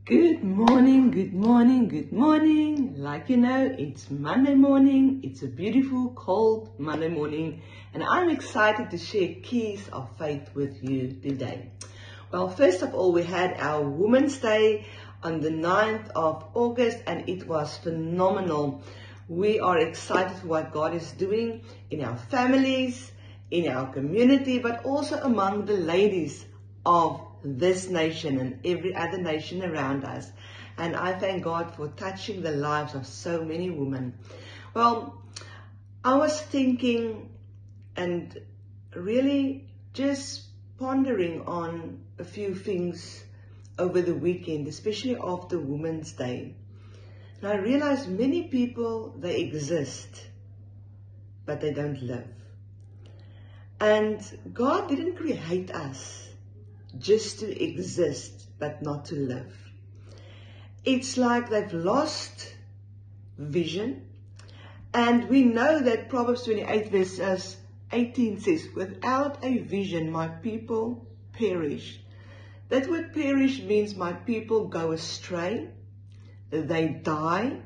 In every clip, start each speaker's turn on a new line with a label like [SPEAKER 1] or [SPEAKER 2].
[SPEAKER 1] Good morning, good morning, good morning. Like you know, it's Monday morning. It's a beautiful, cold Monday morning. And I'm excited to share keys of faith with you today. Well, first of all, we had our Women's Day on the 9th of August and it was phenomenal. We are excited for what God is doing in our families, in our community, but also among the ladies of this nation and every other nation around us. And I thank God for touching the lives of so many women. Well, I was thinking and really just pondering on a few things over the weekend, especially after Women's Day. And I realized many people, they exist, but they don't live. And God didn't create us just to exist, but not to live. It's like they've lost vision. And we know that Proverbs 28 verse 18 says, without a vision, my people perish. That word perish means my people go astray, they die,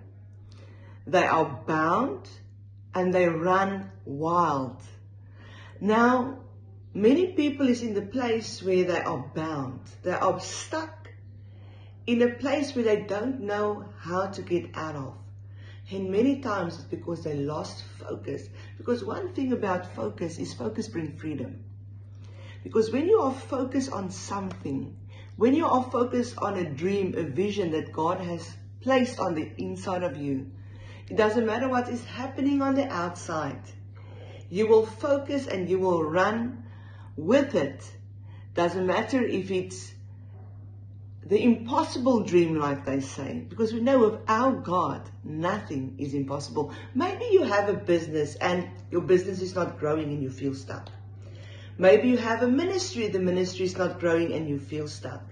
[SPEAKER 1] they are bound, and they run wild. Now, many people is in the place where they are bound. They are stuck in a place where they don't know how to get out of. And many times it's because they lost focus. Because one thing about focus is focus brings freedom. Because when you are focused on something, when you are focused on a dream, a vision that God has placed on the inside of you, it doesn't matter what is happening on the outside. You will focus and you will run with it. Doesn't matter if it's the impossible dream, like they say, because we know with our God, nothing is impossible. Maybe you have a business and your business is not growing and you feel stuck. Maybe you have a ministry, the ministry is not growing and you feel stuck.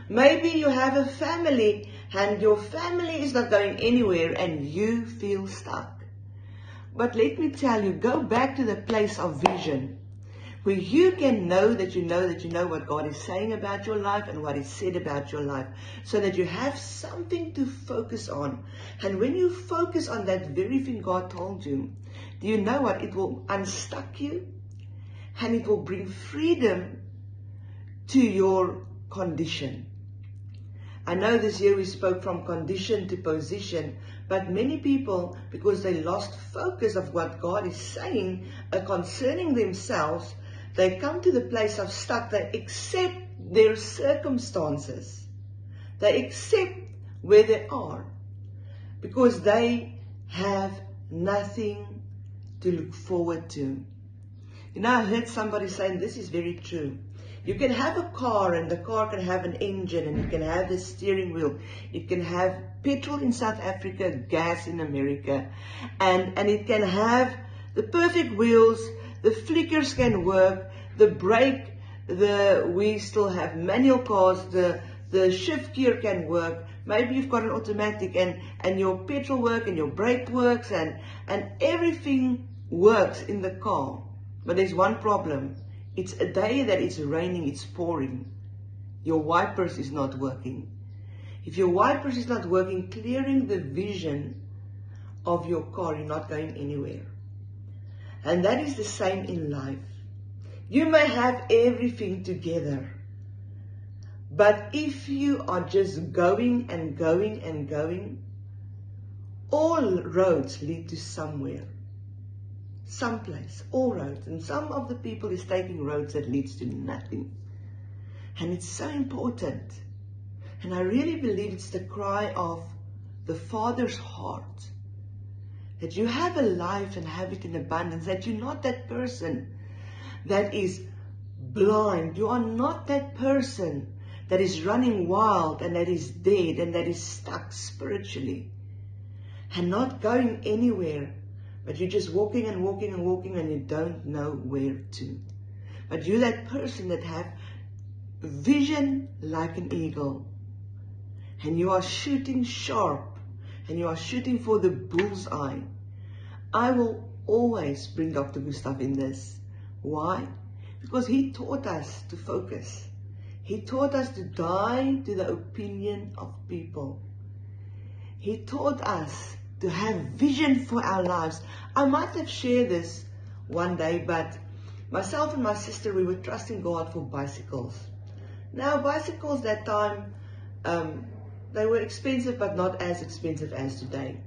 [SPEAKER 1] Maybe you have a family and your family is not going anywhere and you feel stuck. But let me tell you, go back to the place of vision, where you can know that you know what God is saying about your life and what is said about your life, so that you have something to focus on. And when you focus on that very thing God told you, do you know what? It will unstuck you and it will bring freedom to your condition. I know this year we spoke from condition to position, but many people, because they lost focus of what God is saying concerning themselves, they come to the place of stuck. They accept their circumstances. They accept where they are because they have nothing to look forward to. You know, I heard somebody saying, this is very true. You can have a car and the car can have an engine and you can have the steering wheel. You can have petrol in South Africa, gas in America, and it can have the perfect wheels, the flickers can work, the brake, we still have manual cars, the shift gear can work. Maybe you've got an automatic and your petrol works and your brake works and everything works in the car. But there's one problem. It's a day that it's raining, it's pouring. Your wipers is not working. If your wipers is not working, clearing the vision of your car, you're not going anywhere. And that is the same in life. You may have everything together, but if you are just going and going and going, all roads lead to somewhere. Someplace, all roads, and some of the people is taking roads that leads to nothing. And it's so important. And I really believe it's the cry of the Father's heart, that you have a life and have it in abundance, that you're not that person that is blind. You are not that person that is running wild and that is dead and that is stuck spiritually and not going anywhere. But you're just walking and walking and walking and you don't know where to. But you're that person that have vision like an eagle. And you are shooting sharp. And you are shooting for the bullseye. I will always bring Dr. Gustav in this. Why? Because he taught us to focus. He taught us to die to the opinion of people. He taught us to have vision for our lives. I might have shared this one day, but myself and my sister, we were trusting God for bicycles. Now, bicycles that time, they were expensive, but not as expensive as today.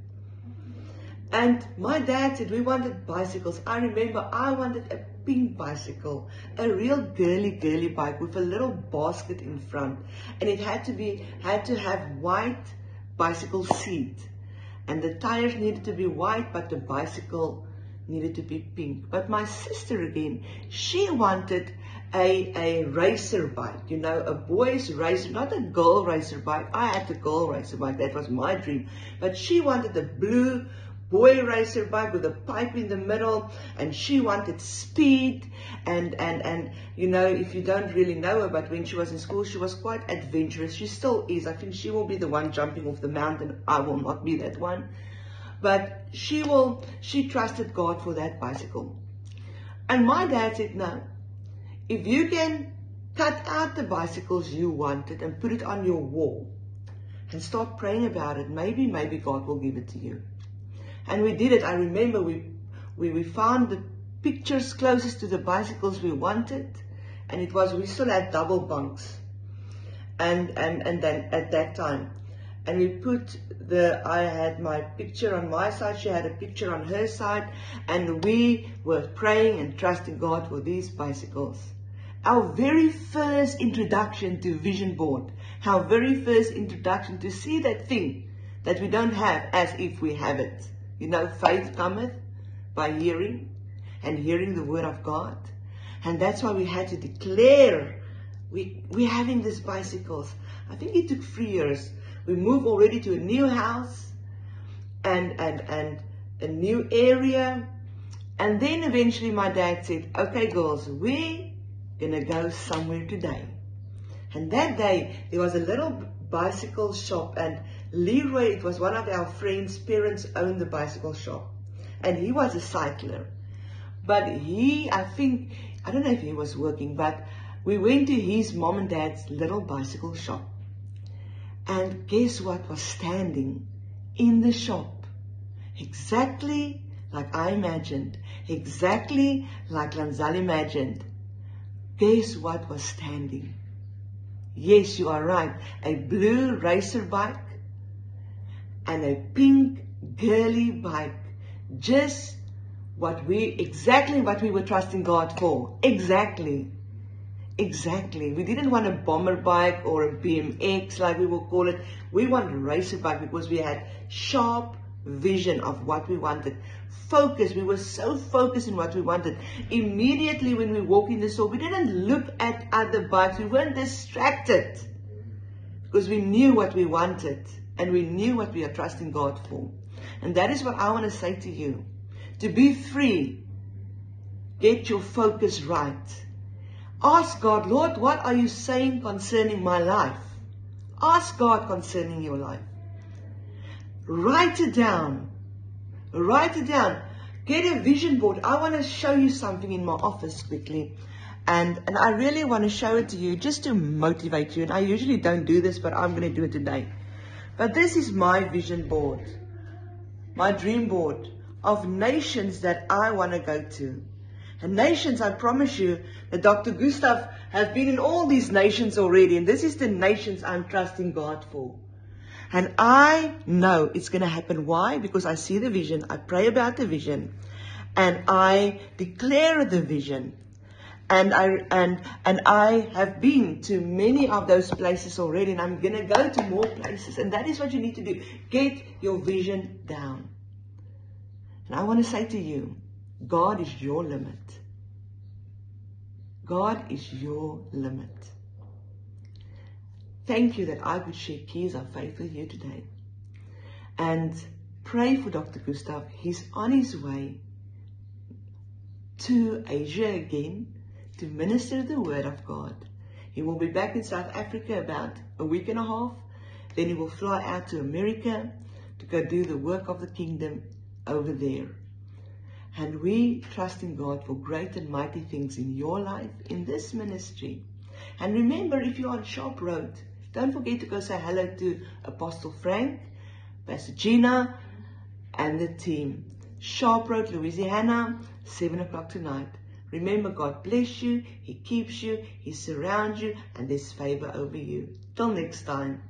[SPEAKER 1] And my dad said we wanted bicycles. I remember I wanted a pink bicycle, a real girly bike with a little basket in front, and it had to have white bicycle seat, and the tires needed to be white, but the bicycle needed to be pink. But my sister again, she wanted a racer bike, you know, a boy's racer, not a girl racer bike. I had the girl racer bike, that was my dream. But she wanted a blue boy racer bike with a pipe in the middle, and she wanted speed, and you know, if you don't really know her, but when she was in school, she was quite adventurous. She still is. I think she will be the one jumping off the mountain. I will not be that one. But she trusted God for that bicycle. And my dad said, no, if you can cut out the bicycles you wanted and put it on your wall and start praying about it, maybe God will give it to you. And we did it. I remember we found the pictures closest to the bicycles we wanted, and we still had double bunks, and then at that time, and I had my picture on my side, she had a picture on her side, and we were praying and trusting God for these bicycles. Our very first introduction to vision board, our very first introduction to see that thing that we don't have as if we have it. You know, faith cometh by hearing, and hearing the word of God. And that's why we had to declare, we're having these bicycles. I think it took 3 years. We moved already to a new house and a new area. And then eventually my dad said, okay girls, we're gonna go somewhere today. And that day there was a little bicycle shop, and Leroy, it was one of our friends' parents, owned the bicycle shop, and he was a cycler. But I don't know if he was working, but we went to his mom and dad's little bicycle shop, and guess what was standing in the shop? Exactly like I imagined, exactly like Lanzal imagined. Guess what was standing? Yes, you are right. A blue racer bike and a pink girly bike. Just exactly what we were trusting God for. Exactly. We didn't want a bomber bike or a BMX like we will call it. We wanted a racer bike because we had sharp vision of what we wanted. Focus. We were so focused in what we wanted. Immediately when we walked in the store, we didn't look at other bikes. We weren't distracted because we knew what we wanted and we knew what we are trusting God for. And that is what I want to say to you. To be free, get your focus right. Ask God, Lord, what are you saying concerning my life? Ask God concerning your life. Write it down. Write it down. Get a vision board. I want to show you something in my office quickly. And I really want to show it to you just to motivate you. And I usually don't do this, but I'm going to do it today. But this is my vision board. My dream board of nations that I want to go to. And nations, I promise you that Dr. Gustav has been in all these nations already. And this is the nations I'm trusting God for. And I know it's going to happen. Why? Because I see the vision. I pray about the vision. And I declare the vision. And I have been to many of those places already. And I'm going to go to more places. And that is what you need to do. Get your vision down. And I want to say to you, God is your limit. God is your limit. Thank you that I could share keys of faith with you today. And pray for Dr. Gustav. He's on his way to Asia again to minister the word of God. He will be back in South Africa about a week and a half. Then he will fly out to America to go do the work of the kingdom over there. And we trust in God for great and mighty things in your life, in this ministry. And remember, if you're on Sharp Road, don't forget to go say hello to Apostle Frank, Pastor Gina, and the team. Sharp Road, Louisiana, 7 o'clock tonight. Remember, God bless you, He keeps you, He surrounds you, and there's favor over you. Till next time.